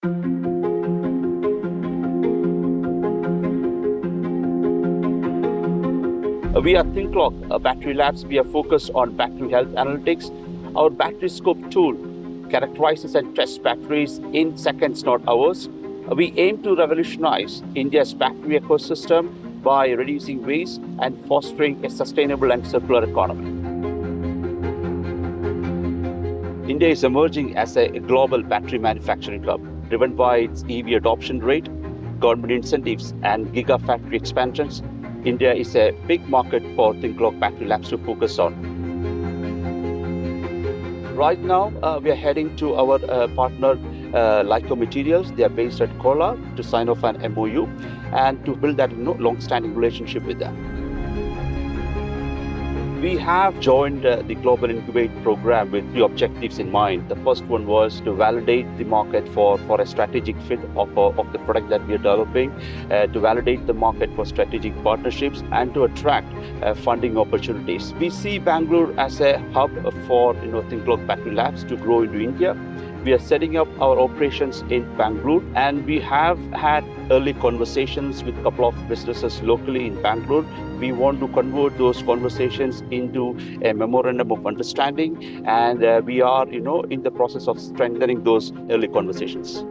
We are ThinkClock Battery Labs. We are focused on battery health analytics. Our BatteryScope tool characterizes and tests batteries in seconds, not hours. We aim to revolutionize India's battery ecosystem by reducing waste and fostering a sustainable and circular economy. India is emerging as a global battery manufacturing hub, driven by its EV adoption rate, government incentives, and gigafactory expansions. India is a big market for ThinkClock Battery Labs to focus on. Right now, we are heading to our partner, Lico Materials. They are based at Kolar to sign off an MOU and to build that long-standing relationship with them. We have joined the Global Incubator Programme with three objectives in mind. The first one was to validate the market for a strategic fit of the product that we are developing, to validate the market for strategic partnerships, and to attract funding opportunities. We see Bengaluru as a hub for ThinkClock Battery Labs to grow into India. We are setting up our operations in Bengaluru, and we have had early conversations with a couple of businesses locally in Bengaluru. We want to convert those conversations into a memorandum of understanding, and we are in the process of strengthening those early conversations.